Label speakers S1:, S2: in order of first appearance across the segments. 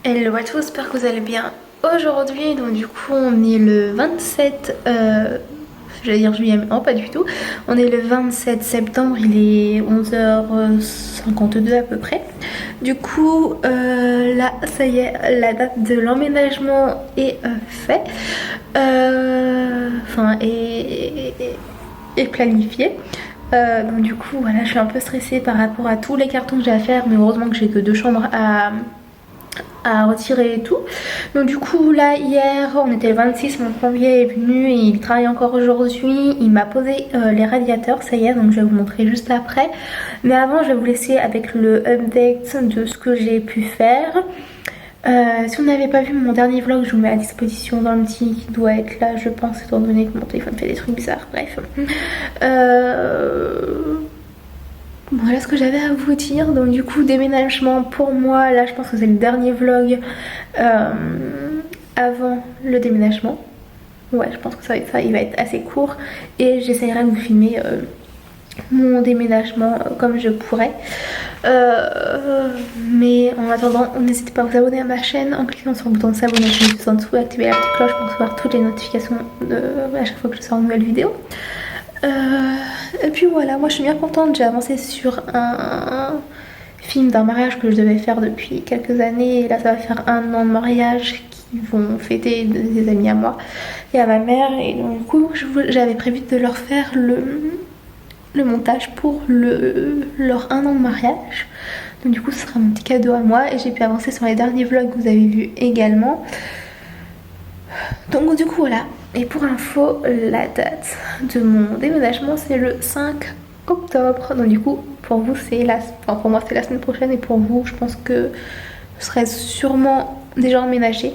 S1: Hello à tous, j'espère que vous allez bien aujourd'hui. Donc du coup on est le 27, j'allais dire juillet, mais non pas du tout. On est le 27 septembre, il est 11h52 à peu près. Du coup là ça y est, la date de l'emménagement est faite. Enfin est planifiée. Donc du coup voilà, je suis un peu stressée par rapport à tous les cartons que j'ai à faire, mais heureusement que j'ai que deux chambres à retirer et tout. Donc du coup là hier on était le 26, mon plombier est venu et il travaille encore aujourd'hui. Il m'a posé les radiateurs, ça y est, donc je vais vous montrer juste après. Mais avant je vais vous laisser avec le update de ce que j'ai pu faire. Si vous n'avez pas vu mon dernier vlog, je vous mets à disposition dans le petit qui doit être là, je pense, étant donné que mon téléphone fait des trucs bizarres. Bref. Voilà ce que j'avais à vous dire. Donc du coup déménagement pour moi, là je pense que c'est le dernier vlog avant le déménagement. Ouais, je pense que ça va être ça, il va être assez court et j'essaierai de vous filmer mon déménagement comme je pourrais. Mais en attendant, n'hésitez pas à vous abonner à ma chaîne en cliquant sur le bouton de s'abonner juste en dessous et activer la petite cloche pour recevoir toutes les notifications à chaque fois que je sors une nouvelle vidéo. Et puis voilà, moi je suis bien contente, j'ai avancé sur un film d'un mariage que je devais faire depuis quelques années et là ça va faire 1 an de mariage qui vont fêter des amis à moi et à ma mère, et donc du coup j'avais prévu de leur faire le montage pour leur 1 an de mariage. Donc du coup ce sera mon petit cadeau à moi et j'ai pu avancer sur les derniers vlogs que vous avez vus également. Donc du coup voilà. Et pour info, la date de mon déménagement c'est le 5 octobre. Donc du coup pour vous c'est pour moi c'est la semaine prochaine et pour vous je pense que je serai sûrement déjà emménagée.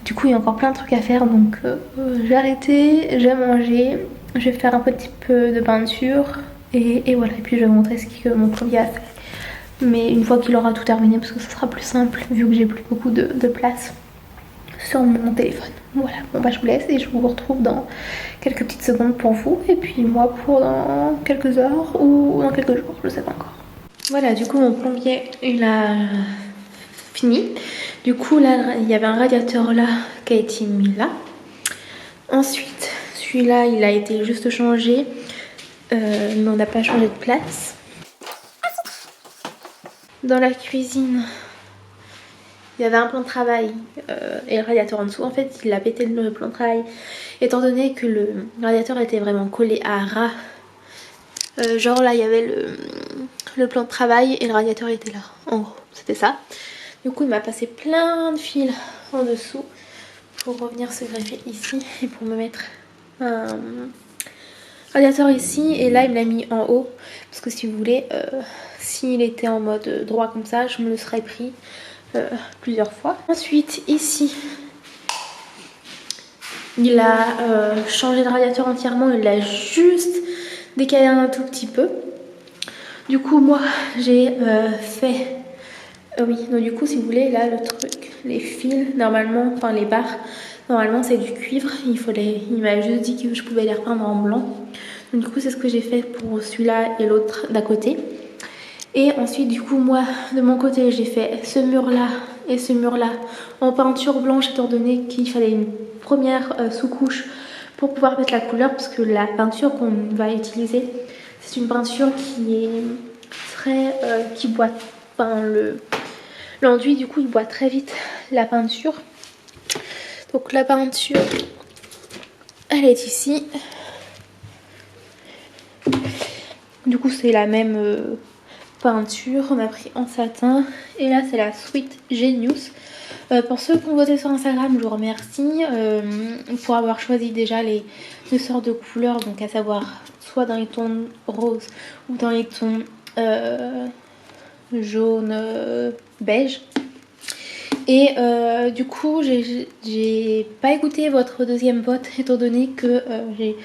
S1: Du coup il y a encore plein de trucs à faire, donc j'ai arrêté, j'ai mangé, je vais faire un petit peu de peinture et voilà, et puis je vais vous montrer ce que mon plombier a fait. Mais une fois qu'il aura tout terminé, parce que ça sera plus simple vu que j'ai plus beaucoup de place sur mon téléphone. Voilà, bon bah je vous laisse et je vous retrouve dans quelques petites secondes pour vous et puis moi pour dans quelques heures ou dans quelques jours, je sais pas encore. Voilà, du coup mon plombier il a fini. Du coup là il y avait un radiateur là qui a été mis là. Ensuite celui-là il a été juste changé, mais on n'a pas changé de place. Dans la cuisine il y avait un plan de travail et le radiateur en dessous. En fait il a pété le plan de travail étant donné que le radiateur était vraiment collé à ras. Genre là il y avait le plan de travail et le radiateur était là. En gros c'était ça. Du coup il m'a passé plein de fils en dessous pour revenir se greffer ici et pour me mettre un radiateur ici. Et là il me l'a mis en haut parce que si vous voulez, s'il était en mode droit comme ça je me le serais pris plusieurs fois. Ensuite ici il a changé de radiateur entièrement, il l'a juste décalé un tout petit peu. Du coup moi j'ai fait oui, donc du coup si vous voulez là le truc, les fils normalement, enfin les barres normalement c'est du cuivre, il m'a juste dit que je pouvais les repeindre en blanc. Donc du coup c'est ce que j'ai fait pour celui-là et l'autre d'à côté. Et ensuite du coup moi de mon côté j'ai fait ce mur là et ce mur là en peinture blanche étant donné qu'il fallait une première sous-couche pour pouvoir mettre la couleur, parce que la peinture qu'on va utiliser c'est une peinture qui est très qui boit, enfin l'enduit du coup il boit très vite la peinture. Donc la peinture elle est ici. Du coup c'est la même peinture, on a pris en satin et là c'est la Sweet Genius. Pour ceux qui ont voté sur Instagram, je vous remercie pour avoir choisi déjà les deux sortes de couleurs, donc à savoir soit dans les tons roses ou dans les tons jaune beige. Et du coup j'ai pas écouté votre deuxième vote étant donné que j'ai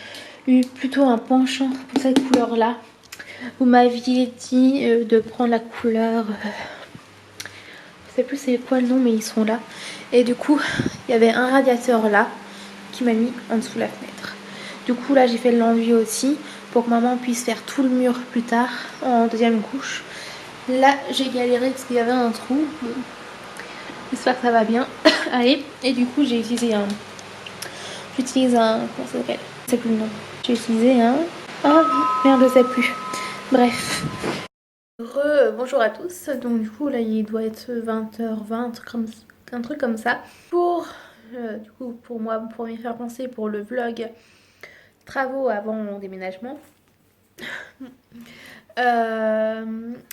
S1: eu plutôt un penchant pour cette couleur là. Vous m'aviez dit de prendre la couleur je sais plus c'est quoi le nom, mais ils sont là. Et du coup il y avait un radiateur là qui m'a mis en dessous de la fenêtre. Du coup là j'ai fait l'enduit aussi pour que maman puisse faire tout le mur plus tard en deuxième couche. Là j'ai galéré parce qu'il y avait un trou. J'espère que ça va bien. Allez, et du coup j'ai utilisé un... J'utilise un... Comment ça s'appelle? Je sais plus le nom. J'ai utilisé un... Ah merde, je sais plus. Bref. Bonjour à tous. Donc du coup là il doit être 20h20, un truc comme ça. Du coup pour moi, pour m'y faire penser pour le vlog travaux avant mon déménagement.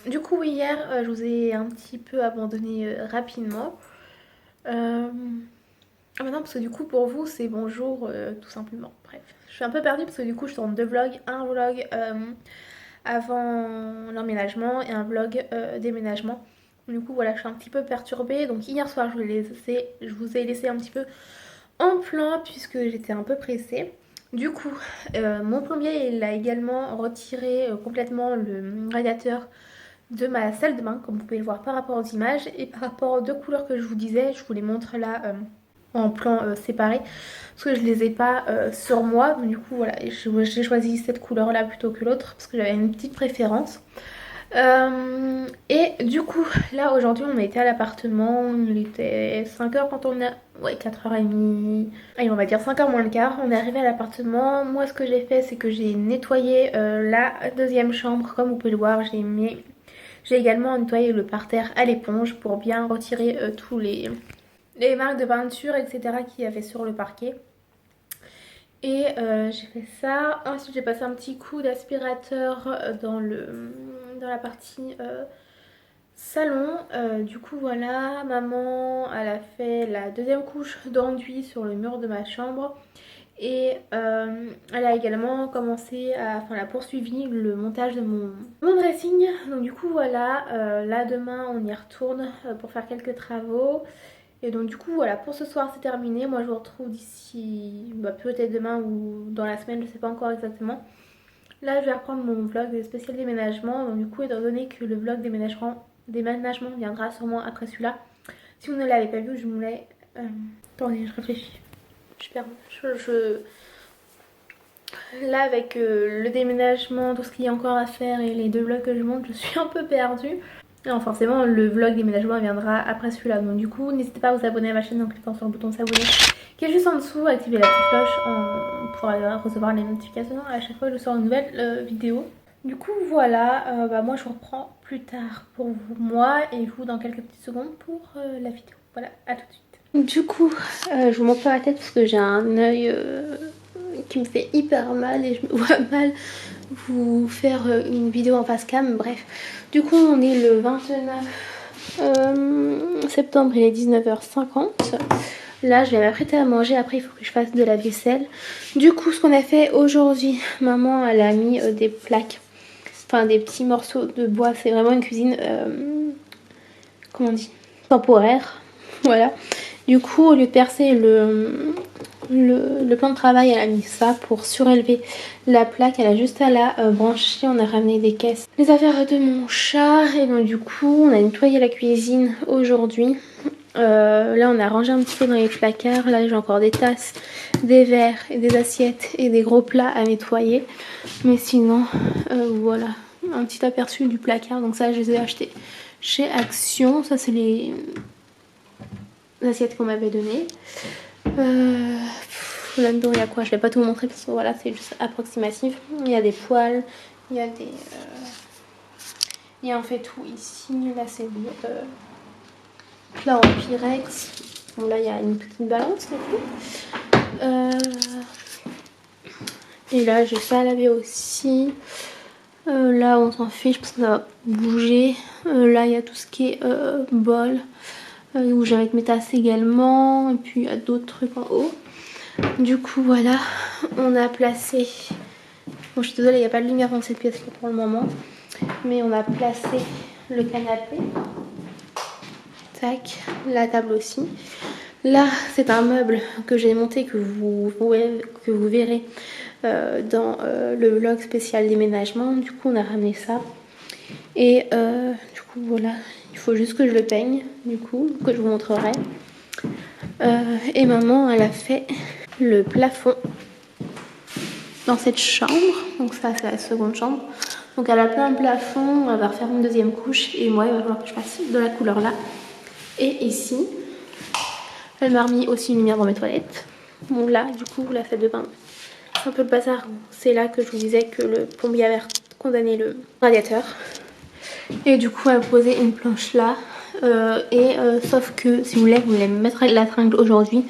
S1: Du coup hier je vous ai un petit peu abandonné rapidement. Ah bah non, parce que du coup pour vous c'est bonjour tout simplement. Bref, je suis un peu perdue parce que du coup je tourne deux vlogs. Un vlog avant l'emménagement et un vlog déménagement. Du coup voilà, je suis un petit peu perturbée. Donc hier soir je vous ai laissé un petit peu en plan puisque j'étais un peu pressée. Du coup, mon plombier il a également retiré complètement le radiateur de ma salle de bain, comme vous pouvez le voir par rapport aux images. Et par rapport aux deux couleurs que je vous disais, je vous les montre là en plan séparé. Parce que je les ai pas sur moi. Donc, du coup, voilà, j'ai choisi cette couleur là plutôt que l'autre. Parce que j'avais une petite préférence. Et du coup, là aujourd'hui, on a été à l'appartement. Il était 5h quand on a. Ouais, 4h30. Allez, on va dire 5h moins le quart. On est arrivé à l'appartement. Moi, ce que j'ai fait, c'est que j'ai nettoyé la deuxième chambre. Comme vous pouvez le voir, j'ai également nettoyé le parterre à l'éponge pour bien retirer tous les marques de peinture, etc. qu'il y avait sur le parquet. Et j'ai fait ça. Ensuite, j'ai passé un petit coup d'aspirateur dans la partie salon. Du coup, voilà, maman, elle a fait la deuxième couche d'enduit sur le mur de ma chambre. Et elle a également elle a poursuivi le montage de mon dressing. Donc du coup voilà, là demain on y retourne pour faire quelques travaux. Et donc du coup voilà, pour ce soir c'est terminé. Moi je vous retrouve d'ici peut-être demain ou dans la semaine, je sais pas encore exactement. Là je vais reprendre mon vlog spécial déménagement. Donc du coup étant donné que le vlog déménagement viendra sûrement après celui-là. Si vous ne l'avez pas vu, je vous l'ai... Attendez, je réfléchis. Je perds. Là avec le déménagement, tout ce qu'il y a encore à faire et les deux vlogs que je monte, je suis un peu perdue. Non, forcément le vlog déménagement viendra après celui-là. Donc du coup n'hésitez pas à vous abonner à ma chaîne en cliquant sur le bouton s'abonner qui est juste en dessous, activer la petite cloche pour recevoir les notifications à chaque fois que je sors une nouvelle vidéo. Du coup voilà, moi je vous reprends plus tard pour moi et vous dans quelques petites secondes pour la vidéo. Voilà, à tout de suite. Du coup, je vous montre pas la tête parce que j'ai un œil qui me fait hyper mal et je me vois mal vous faire une vidéo en face cam. Bref, du coup on est le 29 septembre, il est 19h50. Là je vais m'apprêter à manger, après il faut que je fasse de la vaisselle. Du coup ce qu'on a fait aujourd'hui, maman elle a mis des plaques, enfin des petits morceaux de bois. C'est vraiment une cuisine, comment on dit, temporaire. Voilà. Du coup, au lieu de percer le plan de travail, elle a mis ça pour surélever la plaque. Elle a juste à la brancher. On a ramené des caisses, les affaires de mon chat. Et donc du coup, on a nettoyé la cuisine aujourd'hui. Là, on a rangé un petit peu dans les placards. Là, j'ai encore des tasses, des verres et des assiettes et des gros plats à nettoyer. Mais sinon, voilà, un petit aperçu du placard. Donc ça, je les ai achetés chez Action. Ça, c'est les assiettes qu'on m'avait données. Là-dedans il y a quoi? Je vais pas tout vous montrer parce que voilà, c'est juste approximatif. Il y a des poêles, il y a des il y a en fait tout ici. Là c'est des plats en pyrex. Bon, là il y a une petite balance et tout. Et là j'ai ça à laver aussi. Là on s'en fiche parce que ça va bouger. Là il y a tout ce qui est bol, où j'avais mes tasses également, et puis il y a d'autres trucs en haut. Du coup voilà, on a placé, bon je suis désolée il n'y a pas de lumière dans cette pièce là pour le moment, mais on a placé le canapé, tac, la table aussi. Là c'est un meuble que j'ai monté, que vous verrez dans le vlog spécial déménagement. Du coup on a ramené ça et du coup voilà, il faut juste que je le peigne, du coup, que je vous montrerai. Et maman elle a fait le plafond dans cette chambre. Donc ça c'est la seconde chambre. Donc elle a plein de plafond, elle va refaire une deuxième couche et moi il va falloir que je fasse de la couleur là et ici. Elle m'a remis aussi une lumière dans mes toilettes. Bon là, du coup, la salle de bain, c'est un peu le bazar. C'est là que je vous disais que le plombier avait condamné le radiateur. Et du coup, elle a posé une planche là. Sauf que si vous voulez mettre la tringle aujourd'hui.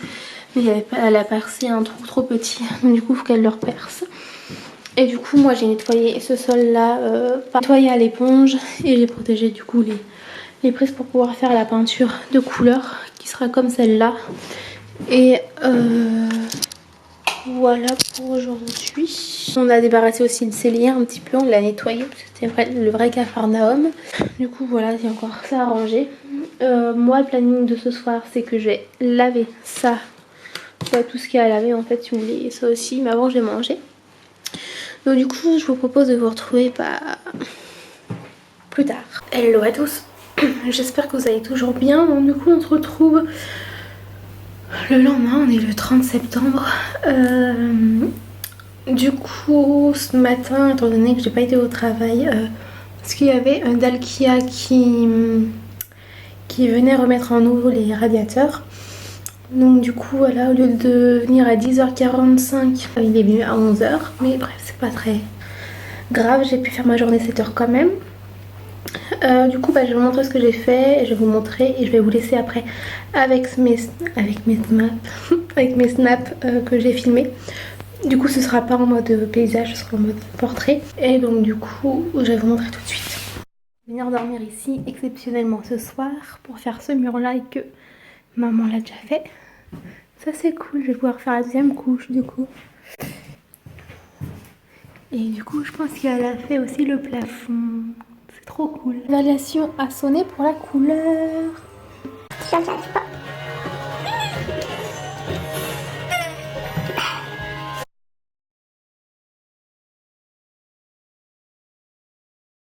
S1: Mais elle a percé un trou trop petit. Donc du coup, il faut qu'elle le reperce. Et du coup, moi j'ai nettoyé ce sol là, nettoyé à l'éponge. Et j'ai protégé du coup les prises pour pouvoir faire la peinture de couleur qui sera comme celle-là. Et voilà pour aujourd'hui. On a débarrassé aussi le cellier un petit peu, on l'a nettoyé parce que c'était le vrai capharnaüm. Du coup voilà, il y a encore ça à ranger. Moi le planning de ce soir c'est que je vais laver ça. Tout ce qu'il y a à laver en fait si vous voulez, ça aussi, mais avant je vais manger. Donc du coup je vous propose de vous retrouver plus tard. Hello à tous, j'espère que vous allez toujours bien. Donc du coup on se retrouve le lendemain, on est le 30 septembre. Du coup ce matin, étant donné que j'ai pas été au travail, parce qu'il y avait un Dalkia qui venait remettre en eau les radiateurs. Donc du coup voilà, au lieu de venir à 10h45, il est venu à 11h. Mais bref, c'est pas très grave, j'ai pu faire ma journée 7h quand même. Du coup je vais vous montrer ce que j'ai fait, et je vais vous montrer et je vais vous laisser après avec mes snaps que j'ai filmés. Du coup ce sera pas en mode paysage, ce sera en mode portrait. Et donc du coup je vais vous montrer tout de suite. Venir dormir ici exceptionnellement ce soir pour faire ce mur là et que maman l'a déjà fait. Ça c'est cool, je vais pouvoir faire la deuxième couche du coup. Et du coup je pense qu'elle a fait aussi le plafond. C'est trop cool. L'évaluation a sonné pour la couleur. J'arrive pas.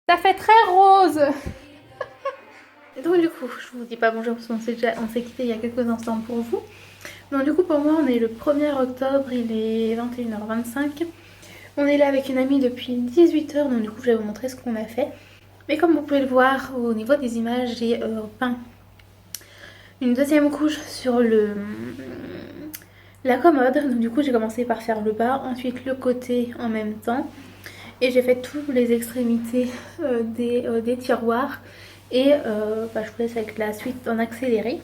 S1: Ça fait très rose. Et donc du coup, je vous dis pas bonjour parce qu'on s'est quitté il y a quelques instants pour vous. Donc du coup pour moi on est le 1er octobre, il est 21h25. On est là avec une amie depuis 18h, donc du coup je vais vous montrer ce qu'on a fait. Mais comme vous pouvez le voir au niveau des images, j'ai peint une deuxième couche sur la commode. Donc du coup j'ai commencé par faire le bas, ensuite le côté en même temps. Et j'ai fait toutes les extrémités des tiroirs. Et je vous laisse avec la suite en accéléré.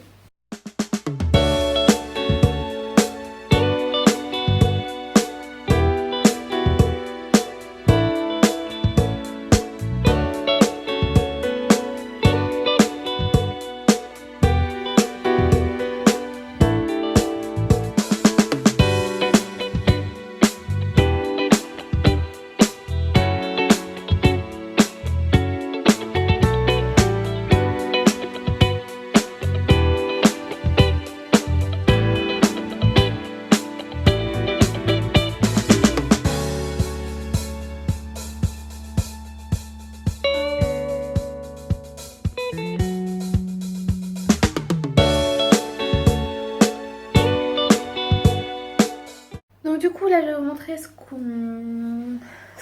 S1: Donc du coup là je vais vous montrer ce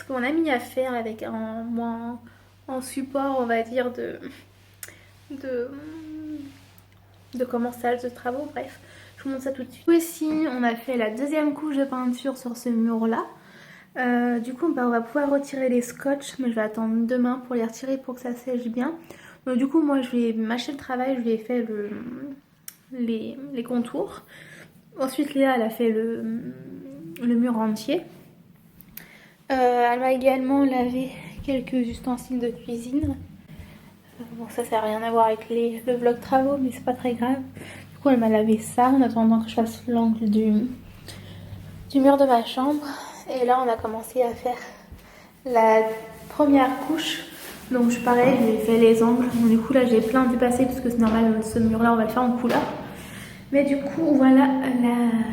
S1: qu'on a mis à faire avec en support on va dire de commençage de travaux, bref. Je vous montre ça tout de suite. Ici on a fait la deuxième couche de peinture sur ce mur là. Du coup on va pouvoir retirer les scotch, mais je vais attendre demain pour les retirer pour que ça sèche bien. Donc du coup moi je vais mâcher le travail, je lui ai fait les contours. Ensuite Léa elle a fait le mur entier. Elle m'a également lavé quelques ustensiles de cuisine. Bon ça n'a rien à voir avec le vlog travaux, mais c'est pas très grave. Du coup elle m'a lavé ça en attendant que je fasse l'angle du mur de ma chambre. Et là on a commencé à faire la première couche. Donc pareil, j'ai fait les angles. Donc, du coup là j'ai plein dépassé parce que c'est normal, ce mur là on va le faire en couleur. Mais du coup voilà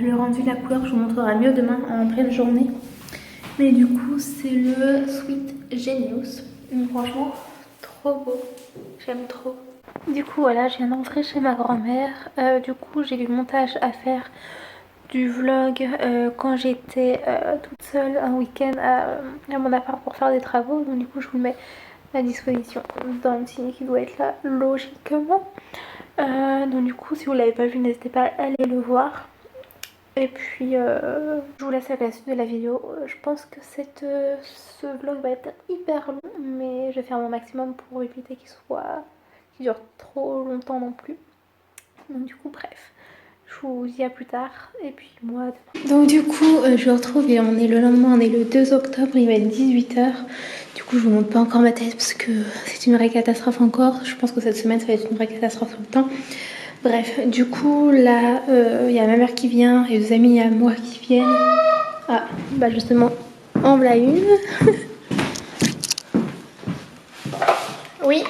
S1: le rendu de la couleur, je vous montrerai mieux demain en pleine journée. Mais du coup c'est le Sweet Genius. Franchement trop beau, j'aime trop. Du coup voilà, je viens d'entrer chez ma grand-mère. Du coup j'ai du montage à faire du vlog quand j'étais toute seule un week-end à mon appart pour faire des travaux. Donc du coup je vous le mets à disposition dans le signe qui doit être là logiquement. Donc du coup si vous l'avez pas vu n'hésitez pas à aller le voir. Et puis je vous laisse avec la suite de la vidéo. Je pense que ce vlog va être hyper long, mais je vais faire mon maximum pour éviter qu'il dure trop longtemps non plus. Donc du coup bref, je vous dis à plus tard et puis moi demain. Donc du coup je vous retrouve et on est le lendemain, on est le 2 octobre, il va être 18 h. Du coup je vous montre pas encore ma tête parce que c'est une vraie catastrophe encore. Je pense que cette semaine ça va être une vraie catastrophe tout le temps. Bref, du coup là il y a ma mère qui vient et deux amis à moi qui viennent. Ah bah justement en voilà une. Oui.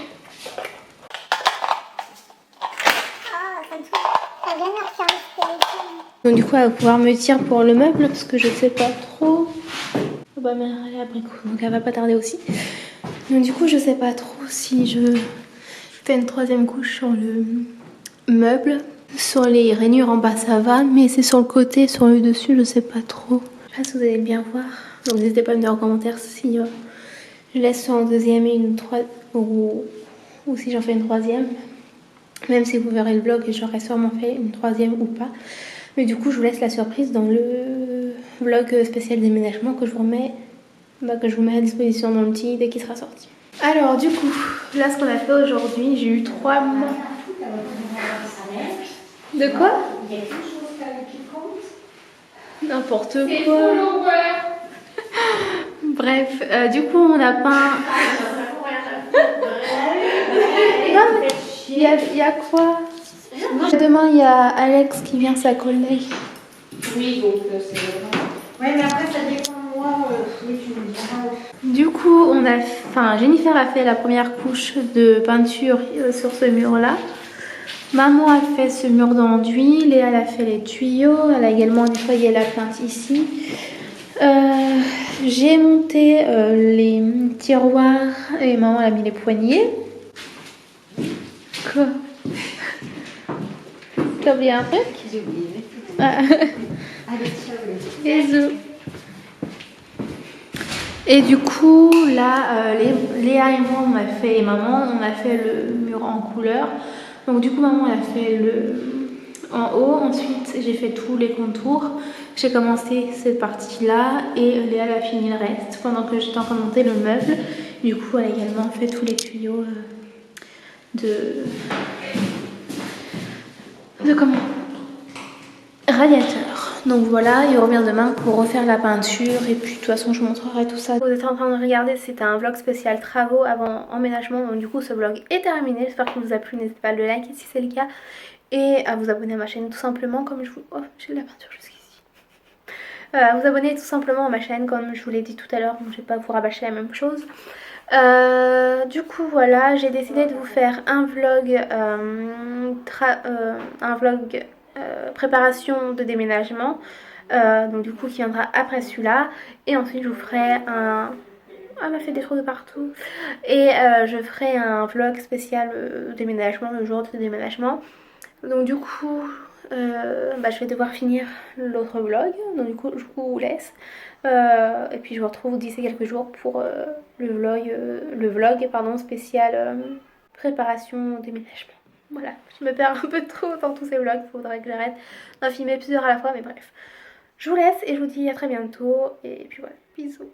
S1: Donc du coup elle va pouvoir me dire pour le meuble parce que je sais pas trop. Bah mais elle est abricot donc elle va pas tarder aussi. Donc du coup je sais pas trop si je fais une troisième couche sur le meuble. Sur les rainures en bas ça va, mais c'est sur le côté, sur le dessus je sais pas trop. Je sais pas si vous allez bien voir. Donc n'hésitez pas à me dire en commentaire si je laisse sur un deuxième et une troisième ou si j'en fais une troisième. Même si vous verrez le vlog et j'aurais sûrement fait une troisième ou pas. Mais du coup je vous laisse la surprise dans le vlog spécial déménagement que je vous remets, que je vous mets à disposition dans le petit dès qu'il sera sorti. Alors du coup, là ce qu'on a fait aujourd'hui, j'ai eu 3 mois. De quoi? Il y a quelque chose qui compte. N'importe quoi. Bref, du coup on a peint. Non mais il y a quoi? Demain il y a Alex qui vient, sa collègue. Oui donc c'est vrai. Ouais mais après ça dépend de moi. Oui, tu me diras. Du coup Jennifer a fait la première couche de peinture sur ce mur là. Maman a fait ce mur d'enduit, Léa elle a fait les tuyaux, elle a également nettoyé la plinthe ici. J'ai monté les tiroirs et maman elle a mis les poignées. Quoi? T'as oublié un truc? J'ai oublié. Allez, ciao. Bisous. Et du coup là, Léa et moi on a fait, et maman on a fait le mur en couleur. Donc du coup maman elle a fait en haut, ensuite j'ai fait tous les contours. J'ai commencé cette partie là et Léa elle a fini le reste pendant que j'étais en train de monter le meuble. Du coup elle a également fait tous les tuyaux de comment? Radiateur. Donc voilà, il revient demain pour refaire la peinture et puis de toute façon je vous montrerai tout ça. Vous êtes en train de regarder, c'était un vlog spécial travaux avant emménagement. Donc du coup ce vlog est terminé, j'espère qu'il vous a plu, n'hésitez pas à le liker si c'est le cas. Et à vous abonner à ma chaîne tout simplement comme je vous... Oh, j'ai de la peinture jusqu'ici. À vous abonner tout simplement à ma chaîne comme je vous l'ai dit tout à l'heure, donc je vais pas vous rabâcher la même chose. Du coup voilà, j'ai décidé de vous faire un vlog, préparation de déménagement, donc du coup qui viendra après celui-là. Et ensuite je vous ferai un... Ah, elle m'a fait des trous de partout. Et je ferai un vlog spécial déménagement, le jour de déménagement. Donc du coup, je vais devoir finir l'autre vlog. Donc du coup, je vous laisse. Et puis je vous retrouve d'ici quelques jours pour le vlog spécial préparation déménagement. Voilà, je me perds un peu trop dans tous ces vlogs. Faudrait que j'arrête d'en filmer plusieurs à la fois. Mais bref, je vous laisse et je vous dis à très bientôt. Et puis voilà, bisous.